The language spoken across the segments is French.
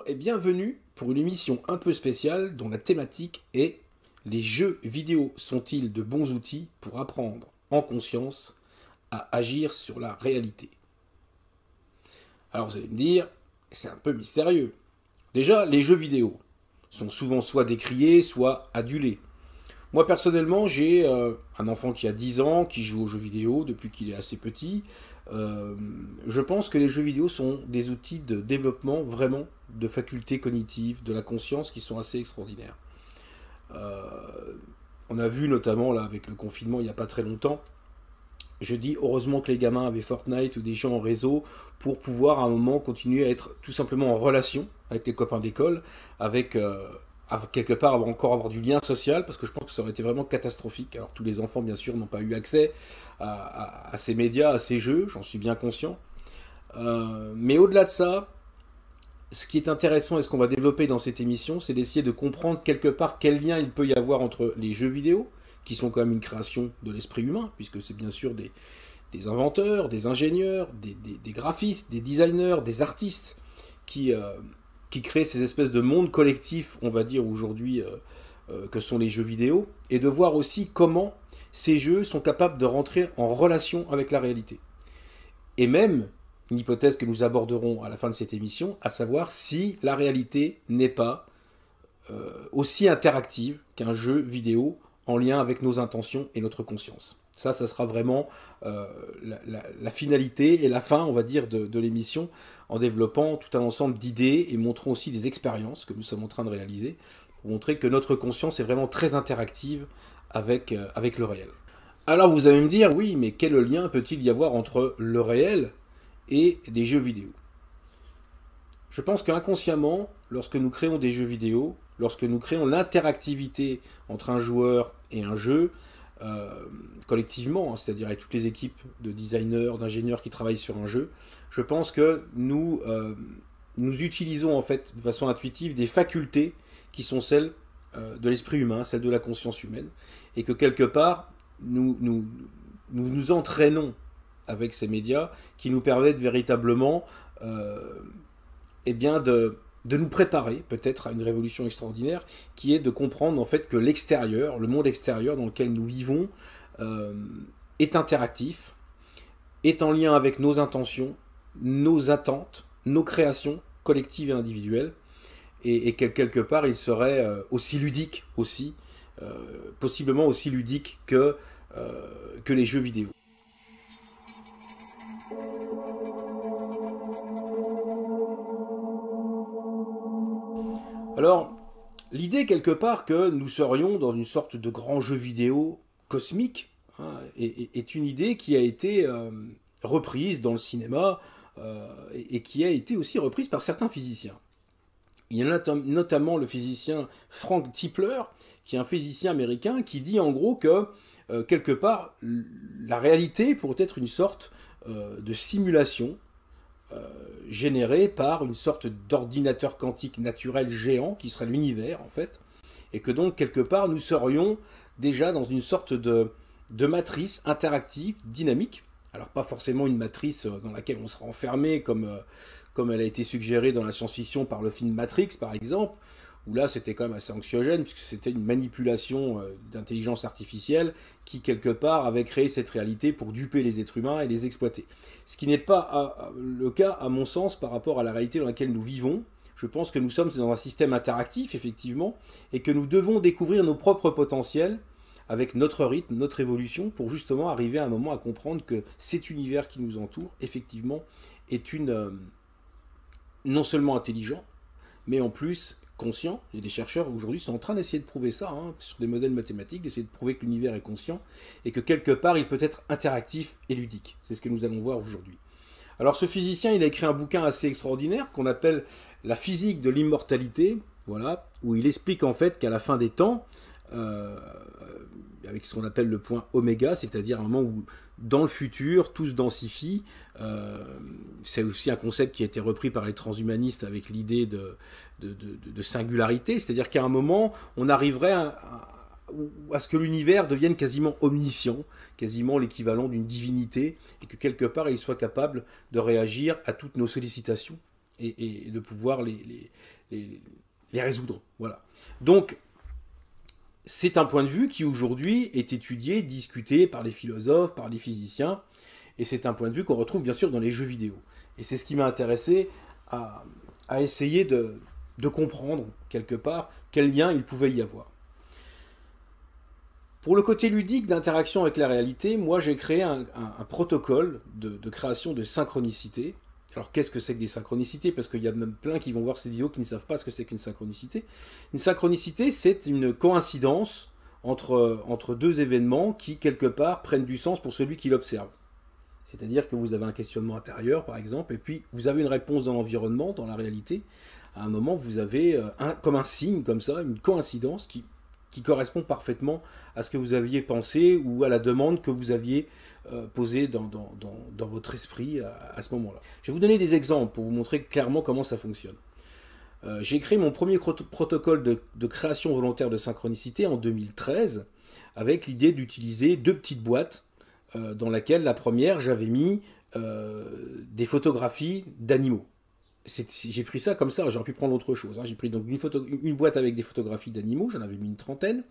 et bienvenue pour une émission un peu spéciale dont la thématique est les jeux vidéo sont-ils de bons outils pour apprendre en conscience à agir sur la réalité? Alors vous allez me dire, c'est un peu mystérieux. Déjà, les jeux vidéo sont souvent soit décriés, soit adulés. Moi personnellement, j'ai un enfant qui a 10 ans, qui joue aux jeux vidéo depuis qu'il est assez petit. Je pense que les jeux vidéo sont des outils de développement vraiment de facultés cognitives, de la conscience qui sont assez extraordinaires. On a vu notamment là avec le confinement il n'y a pas très longtemps, je dis heureusement que les gamins avaient Fortnite ou des gens en réseau pour pouvoir à un moment continuer à être tout simplement en relation avec les copains d'école, avec quelque part encore avoir du lien social, parce que je pense que ça aurait été vraiment catastrophique. Alors tous les enfants bien sûr n'ont pas eu accès à ces médias, à ces jeux, j'en suis bien conscient. Mais au-delà de ça, ce qui est intéressant et ce qu'on va développer dans cette émission, c'est d'essayer de comprendre quelque part quel lien il peut y avoir entre les jeux vidéo, qui sont quand même une création de l'esprit humain, puisque c'est bien sûr des inventeurs, des ingénieurs, des graphistes, des designers, des artistes qui créent ces espèces de mondes collectifs, on va dire aujourd'hui, que sont les jeux vidéo, et de voir aussi comment ces jeux sont capables de rentrer en relation avec la réalité. Et même une hypothèse que nous aborderons à la fin de cette émission, à savoir si la réalité n'est pas aussi interactive qu'un jeu vidéo en lien avec nos intentions et notre conscience. Ça sera vraiment la finalité et la fin, on va dire, de l'émission, en développant tout un ensemble d'idées et montrant aussi des expériences que nous sommes en train de réaliser, pour montrer que notre conscience est vraiment très interactive avec le réel. Alors vous allez me dire, oui, mais quel lien peut-il y avoir entre le réel et des jeux vidéo? Je pense qu'inconsciemment, lorsque nous créons des jeux vidéo, lorsque nous créons l'interactivité entre un joueur et un jeu, collectivement, hein, c'est-à-dire avec toutes les équipes de designers, d'ingénieurs qui travaillent sur un jeu, je pense que nous utilisons en fait de façon intuitive des facultés qui sont celles de l'esprit humain, celles de la conscience humaine, et que quelque part, nous entraînons avec ces médias qui nous permettent véritablement eh bien de nous préparer peut-être à une révolution extraordinaire qui est de comprendre en fait que l'extérieur, le monde extérieur dans lequel nous vivons est interactif, est en lien avec nos intentions, nos attentes, nos créations collectives et individuelles, et que quelque part il serait aussi ludique aussi, possiblement aussi ludique que les jeux vidéo. Alors, l'idée quelque part que nous serions dans une sorte de grand jeu vidéo cosmique, hein, est une idée qui a été reprise dans le cinéma et qui a été aussi reprise par certains physiciens. Il y en a notamment le physicien Frank Tipler, qui est un physicien américain, qui dit en gros que quelque part la réalité pourrait être une sorte de simulation généré par une sorte d'ordinateur quantique naturel géant qui serait l'univers en fait, et que donc quelque part nous serions déjà dans une sorte de matrice interactive, dynamique, alors pas forcément une matrice dans laquelle on sera enfermé comme elle a été suggérée dans la science-fiction par le film Matrix par exemple, où là c'était quand même assez anxiogène, puisque c'était une manipulation d'intelligence artificielle qui, quelque part, avait créé cette réalité pour duper les êtres humains et les exploiter. Ce qui n'est pas le cas, à mon sens, par rapport à la réalité dans laquelle nous vivons. Je pense que nous sommes dans un système interactif, effectivement, et que nous devons découvrir nos propres potentiels avec notre rythme, notre évolution, pour justement arriver à un moment à comprendre que cet univers qui nous entoure, effectivement, est non seulement intelligent, mais en plus conscient. Il y a des chercheurs aujourd'hui qui sont en train d'essayer de prouver ça, hein, sur des modèles mathématiques, d'essayer de prouver que l'univers est conscient et que quelque part il peut être interactif et ludique. C'est ce que nous allons voir aujourd'hui. Alors ce physicien, il a écrit un bouquin assez extraordinaire qu'on appelle La physique de l'immortalité, voilà, où il explique en fait qu'à la fin des temps, avec ce qu'on appelle le point oméga, c'est-à-dire un moment où dans le futur tout se densifie. C'est aussi un concept qui a été repris par les transhumanistes avec l'idée de singularité, c'est-à-dire qu'à un moment on arriverait à ce que l'univers devienne quasiment omniscient, quasiment l'équivalent d'une divinité, et que quelque part il soit capable de réagir à toutes nos sollicitations, et de pouvoir les résoudre. Voilà. Donc, c'est un point de vue qui aujourd'hui est étudié, discuté par les philosophes, par les physiciens, et c'est un point de vue qu'on retrouve bien sûr dans les jeux vidéo. Et c'est ce qui m'a intéressé à essayer de comprendre quelque part quel lien il pouvait y avoir. Pour le côté ludique d'interaction avec la réalité, moi j'ai créé un protocole de création de synchronicité. Alors qu'est-ce que c'est que des synchronicités? Parce qu'il y a même plein qui vont voir ces vidéos qui ne savent pas ce que c'est qu'une synchronicité. Une synchronicité, c'est une coïncidence entre deux événements qui, quelque part, prennent du sens pour celui qui l'observe. C'est-à-dire que vous avez un questionnement intérieur, par exemple, et puis vous avez une réponse dans l'environnement, dans la réalité. À un moment, vous avez comme un signe, comme ça, une coïncidence qui correspond parfaitement à ce que vous aviez pensé ou à la demande que vous aviez posée dans votre esprit à ce moment-là. Je vais vous donner des exemples pour vous montrer clairement comment ça fonctionne. J'ai créé mon premier protocole de création volontaire de synchronicité en 2013 avec l'idée d'utiliser deux petites boîtes dans laquelle la première j'avais mis des photographies d'animaux. J'ai pris ça comme ça, j'aurais pu prendre autre chose. Hein. J'ai pris donc une boîte avec des photographies d'animaux, j'en avais mis une trentaine.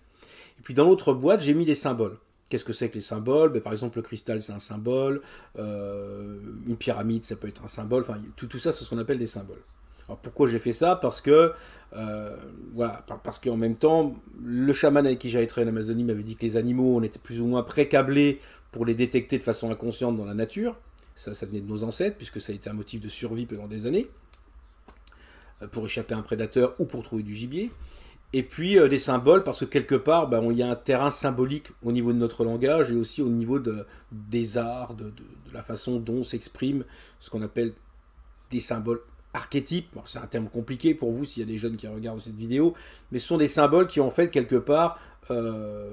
Et puis dans l'autre boîte, j'ai mis des symboles. Qu'est-ce que c'est que les symboles? Ben, par exemple, le cristal, c'est un symbole. Une pyramide, ça peut être un symbole. Enfin, tout ça, c'est ce qu'on appelle des symboles. Alors pourquoi j'ai fait ça? Parce que, voilà, parce qu'en même temps, le chaman avec qui j'avais travaillé en Amazonie m'avait dit que les animaux, on était plus ou moins pré-câblés pour les détecter de façon inconsciente dans la nature. Ça venait de nos ancêtres, puisque ça a été un motif de survie pendant des années, pour échapper à un prédateur ou pour trouver du gibier. Et puis des symboles, parce que quelque part, ben, il y a un terrain symbolique au niveau de notre langage et aussi au niveau des arts, de la façon dont s'exprime ce qu'on appelle des symboles archétypes. C'est un terme compliqué pour vous s'il y a des jeunes qui regardent cette vidéo, mais ce sont des symboles qui en fait quelque part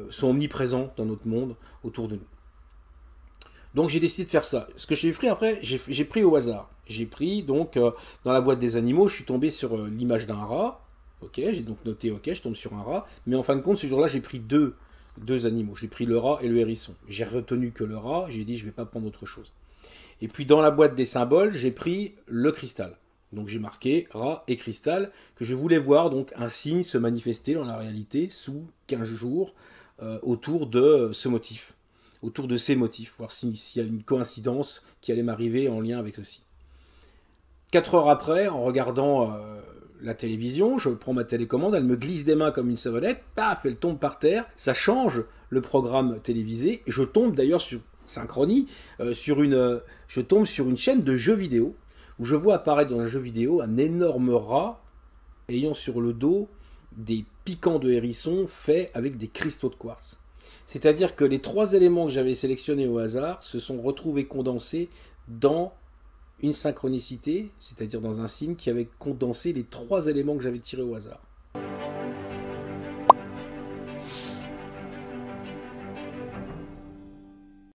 sont omniprésents dans notre monde, autour de nous. Donc j'ai décidé de faire ça. Ce que j'ai fait après, j'ai pris au hasard. J'ai pris donc dans la boîte des animaux, je suis tombé sur l'image d'un rat. Ok, j'ai donc noté ok, je tombe sur un rat. Mais en fin de compte, ce jour-là, j'ai pris deux animaux. J'ai pris le rat et le hérisson. J'ai retenu que le rat. J'ai dit je vais pas prendre autre chose. Et puis dans la boîte des symboles, j'ai pris le cristal. Donc j'ai marqué rat et cristal que je voulais voir donc un signe se manifester dans la réalité sous 15 jours autour de ce motif. Autour de ces motifs, voir s'il y a une coïncidence qui allait m'arriver en lien avec ceci. 4 heures après, en regardant la télévision, je prends ma télécommande, elle me glisse des mains comme une savonnette, paf, elle tombe par terre, ça change le programme télévisé, et je tombe d'ailleurs sur Synchronie, je tombe sur une chaîne de jeux vidéo, où je vois apparaître dans un jeu vidéo un énorme rat ayant sur le dos des piquants de hérisson faits avec des cristaux de quartz. C'est-à-dire que les 3 éléments que j'avais sélectionnés au hasard se sont retrouvés condensés dans une synchronicité, c'est-à-dire dans un signe qui avait condensé les 3 éléments que j'avais tirés au hasard.